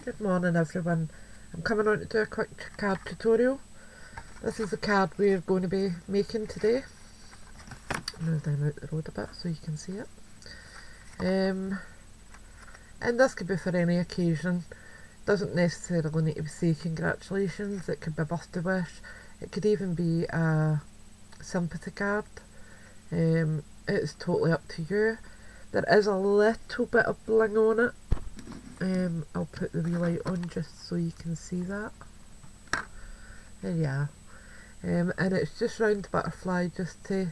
Good morning everyone. I'm coming on to do a quick card tutorial. This is the card we're going to be making today. Move down out the road a bit so you can see it. And this could be for any occasion. Doesn't necessarily need to say congratulations. It could be a birthday wish. It could even be a sympathy card. It's totally up to you. There is a little bit of bling on it. I'll put the wee light on just so you can see that. There you are. And it's just round the butterfly just to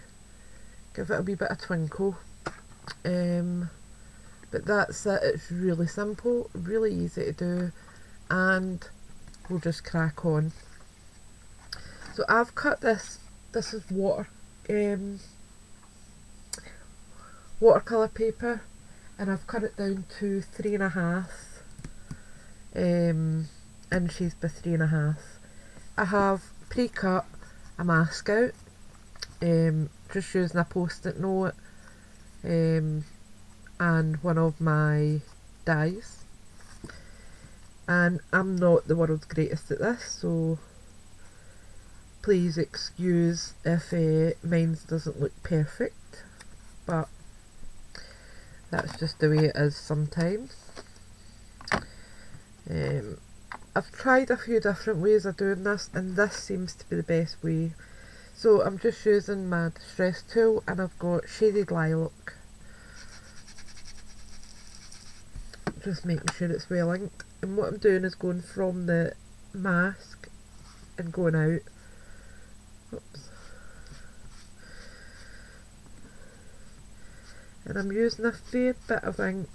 give it a wee bit of twinkle. But that's it. It's really simple, really easy to do, and we'll just crack on. So I've cut this. This is watercolour paper, and I've cut it down to 3.5 inches by 3.5. I have pre-cut a mask out, just using a post-it note and one of my dies. And I'm not the world's greatest at this, so please excuse if mine doesn't look perfect, but that's just the way it is sometimes. I've tried a few different ways of doing this, and this seems to be the best way. So I'm just using my distress tool, and I've got shaded lilac. Just making sure it's well inked. And what I'm doing is going from the mask and going out. Oops. And I'm using a fair bit of ink.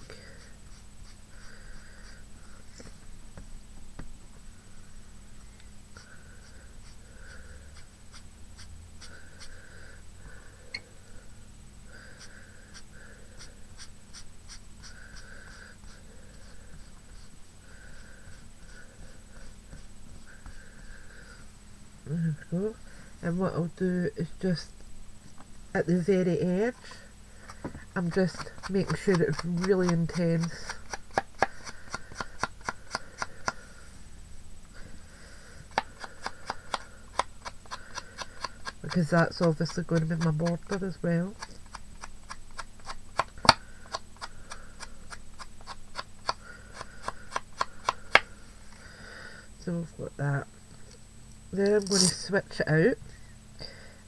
There we go. And what I'll do is just at the very edge, I'm just making sure it's really intense. Because that's obviously going to be my border as well. So we've got that. Then I'm going to switch it out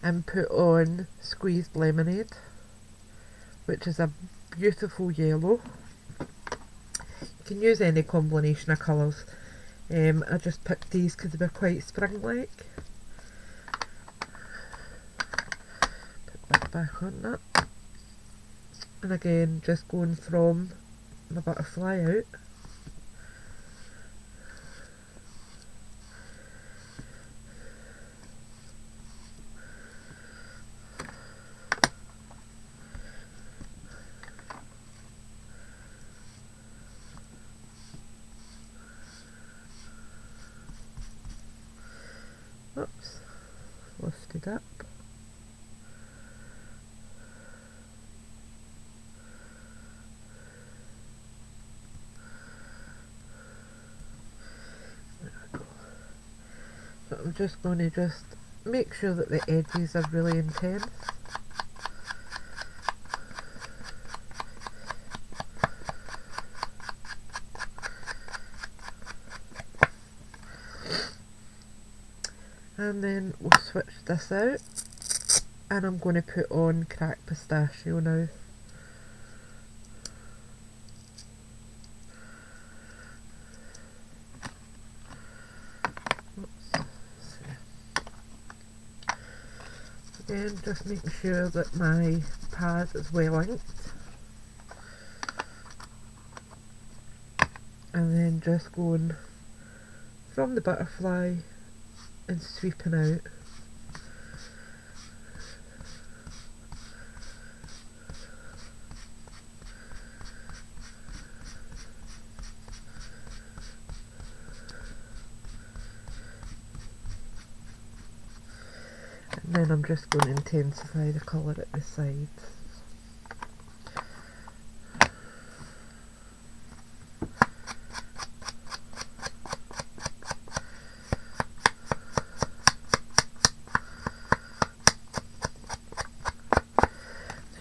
and put on Squeezed Lemonade, which is a beautiful yellow. You can use any combination of colours. I just picked these because they were quite spring-like. Put that back on that. And again, just going from my butterfly out. Oops, lifted up. There we go. So I'm just going to make sure that the edges are really intense. And then we'll switch this out, and I'm going to put on Cracked Pistachio now. Oops. Again, just making sure that my pad is well inked. And then just going from the butterfly and sweeping out. And then I'm just going to intensify the colour at the sides.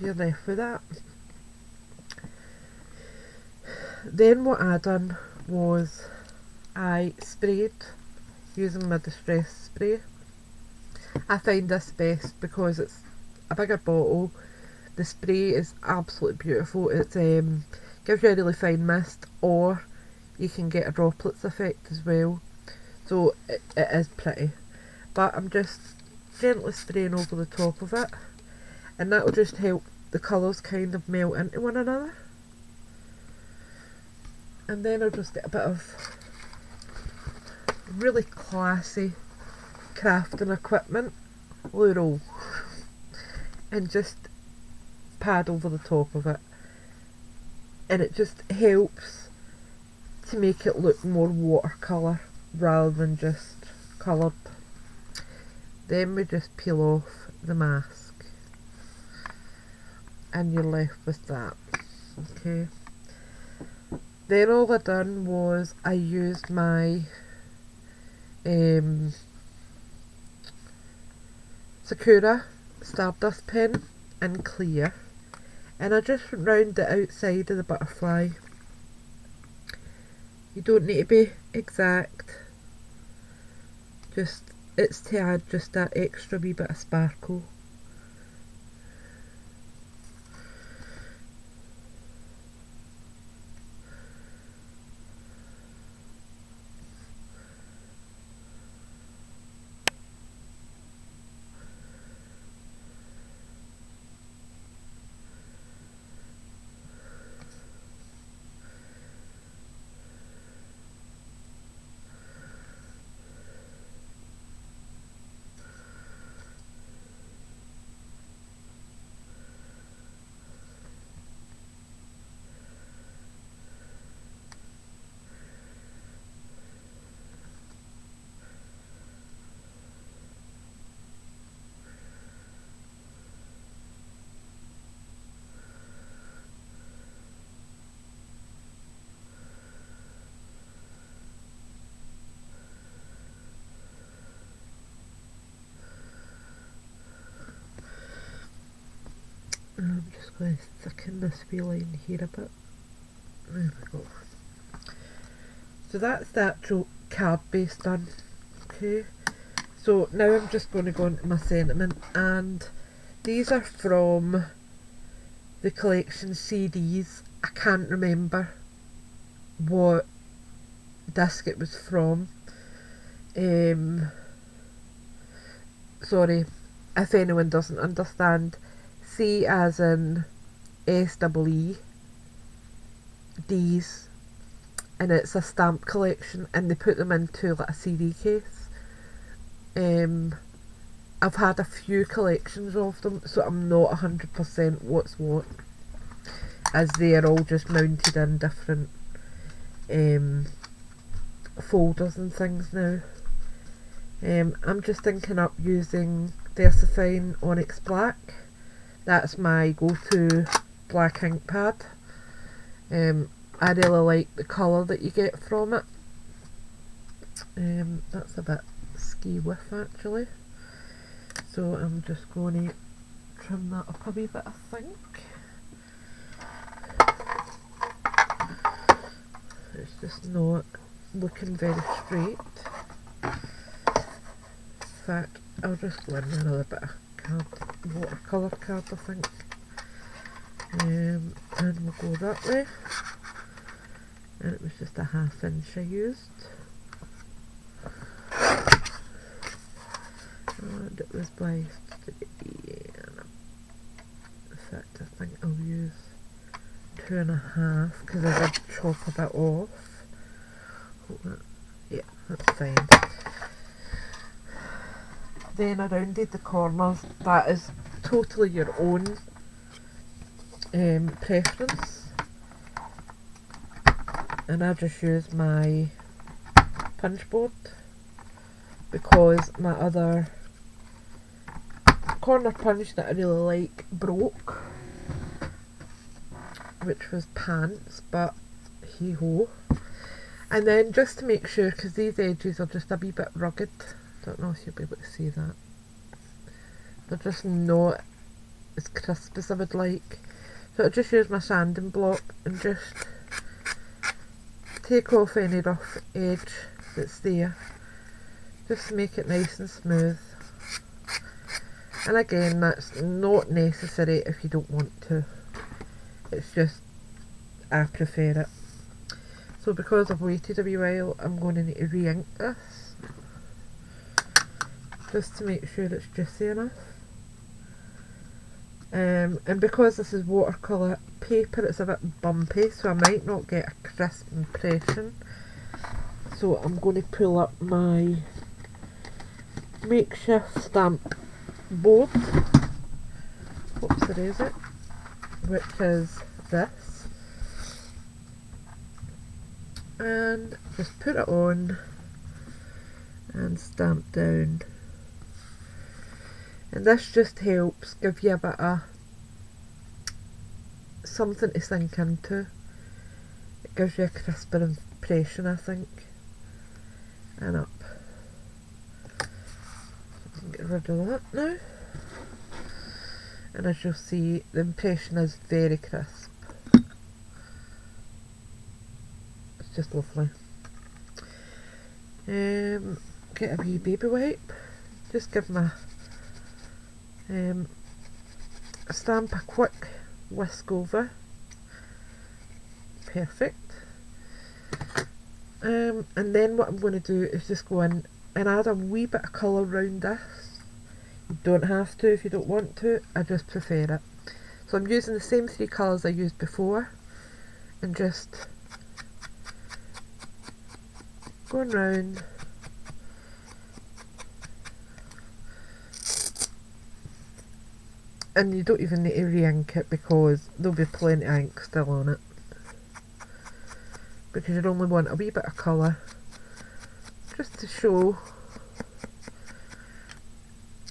you're left with that. Then what I done was I sprayed using my distress spray. I find this best because it's a bigger bottle. The spray is absolutely beautiful. It gives you a really fine mist, or you can get a droplets effect as well. So it is pretty. But I'm just gently spraying over the top of it, and that will just help the colours kind of melt into one another. And then I'll just get a bit of really classy crafting equipment, Luro, and just pad over the top of it, and it just helps to make it look more watercolour rather than just coloured. Then we just peel off the mask and you're left with that. Okay. Then all I done was I used my Sakura Stardust pen in clear, and I just went round the outside of the butterfly. You don't need to be exact, just it's to add just that extra wee bit of sparkle. I'm just going to thicken this wee line here a bit. There we go. So that's the actual card base done. Okay, so now I'm just going to go into my sentiment, and these are from the collection CDs. I can't remember what disc it was from. Sorry if anyone doesn't understand. C as in SEE, D's, and it's a stamp collection, and they put them into like a CD case. I've had a few collections of them, so I'm not 100% what's what, as they are all just mounted in different folders and things now. I'm just thinking up using Versafine Onyx Black. That's my go-to black ink pad. I really like the colour that you get from it. That's a bit ski whiff actually. So I'm just going to trim that up a wee bit, I think. It's just not looking very straight. In fact, I'll just go in another bit of watercolour card, I think, and we'll go that way. And it was just a 1/2 inch I used, and it was by in fact I think I'll use 2.5 because I did chop a bit off. Yeah, that's fine. Then I rounded the corners. That is totally your own preference, and I just use my punch board because my other corner punch that I really like broke, which was pants, but hey ho. And then just to make sure, because these edges are just a wee bit rugged, don't know if you'll be able to see that, they're just not as crisp as I would like. So I'll just use my sanding block and just take off any rough edge that's there, just to make it nice and smooth. And again, that's not necessary if you don't want to, it's just I prefer it. So because I've waited a wee while, I'm going to need to re-ink this, just to make sure it's juicy enough. And because this is watercolour paper, it's a bit bumpy, so I might not get a crisp impression. So I'm going to pull up my makeshift stamp board, oops, erase it, which is this, and just put it on and stamp down. And this just helps give you a bit of something to sink into. It gives you a crisper impression, I think. And up. Get rid of that now. And as you'll see, the impression is very crisp. It's just lovely. Get a wee baby wipe. Just give my stamp a quick whisk over. Perfect. And then what I'm going to do is just go in and add a wee bit of colour around this. You don't have to if you don't want to, I just prefer it. So I'm using the same 3 colours I used before and just going round. And you don't even need to re-ink it because there'll be plenty of ink still on it. Because you only want a wee bit of colour just to show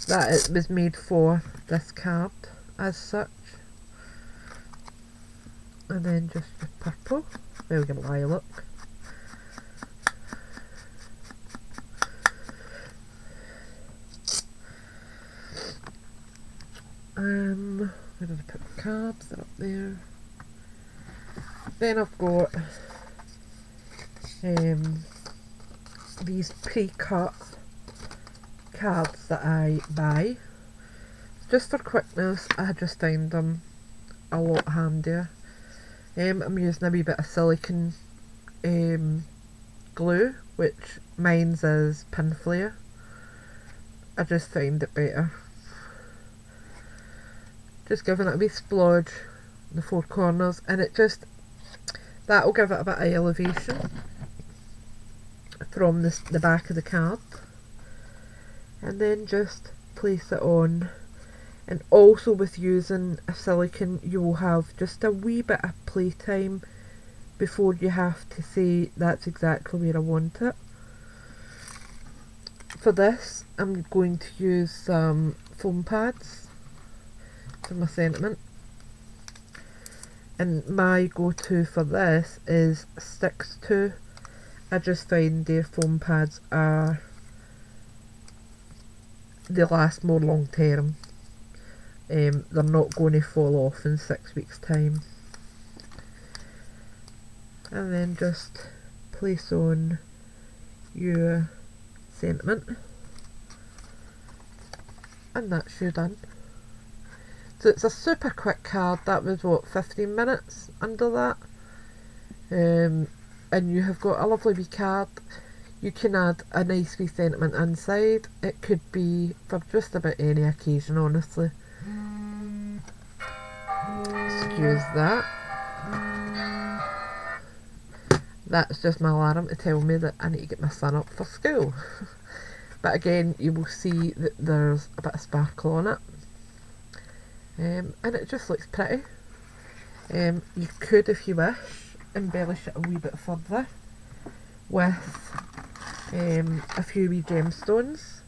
that it was made for this card as such. And then just the purple, there we go, lilac. Where did I put the cards? They're up there. Then I've got these pre-cut cards that I buy. Just for quickness, I just find them a lot handier. I'm using a wee bit of silicone glue, which mine's is pin flare. I just find it better. Just giving it a wee splodge in the 4 corners, and it just, that'll give it a bit of elevation from the back of the card. And then just place it on. And also with using a silicone, you will have just a wee bit of playtime before you have to say that's exactly where I want it. For this, I'm going to use some foam pads for my sentiment, and my go-to for this is 6-2. I just find their foam pads are, they last more long term. They're not going to fall off in 6 weeks time. And then just place on your sentiment, and that's you done. So it's a super quick card. That was what, 15 minutes under that, and you have got a lovely wee card. You can add a nice wee sentiment inside. It could be for just about any occasion, honestly. Excuse that. That's just my alarm to tell me that I need to get my son up for school. But again, you will see that there's a bit of sparkle on it. And it just looks pretty. You could, if you wish, embellish it a wee bit further with a few wee gemstones.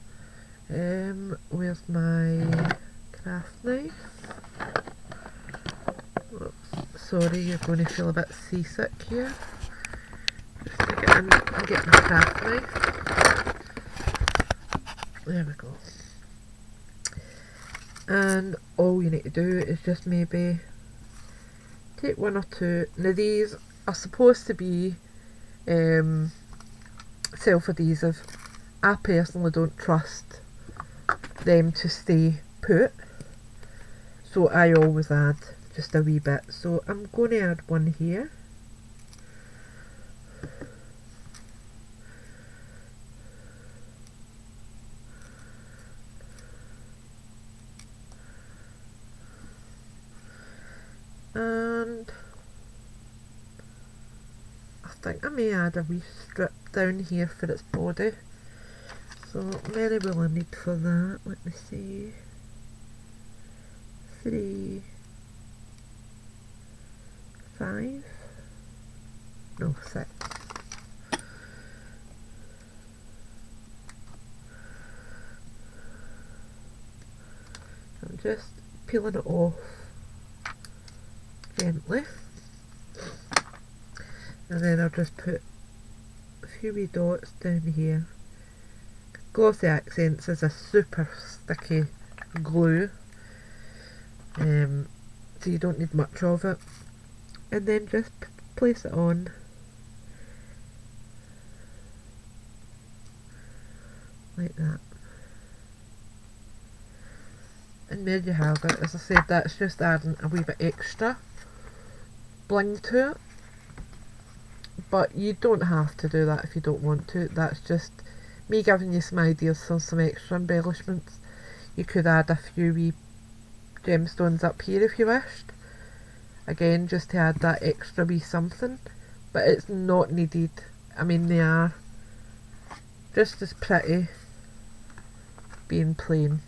Where's my craft knife? Oops, sorry, you're going to feel a bit seasick here. Just to get in and get my craft knife. There we go. And all you need to do is just maybe take one or two. Now these are supposed to be self-adhesive. I personally don't trust them to stay put, so I always add just a wee bit. So I'm going to add one here. And I think I may add a wee strip down here for its body. So many will I need for that? Let me see. 3, 5, no 6. I'm just peeling it off gently, and then I'll just put a few wee dots down here. Glossy Accents is a super sticky glue, so you don't need much of it, and then just place it on like that. And there you have it. As I said, that's just adding a wee bit extra bling to it, but you don't have to do that if you don't want to. That's just me giving you some ideas for some extra embellishments. You could add a few wee gemstones up here if you wished, again just to add that extra wee something, but it's not needed. I mean, they are just as pretty being plain.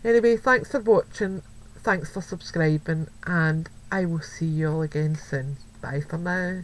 Anyway, thanks for watching, thanks for subscribing, and I will see you all again soon. Bye for now.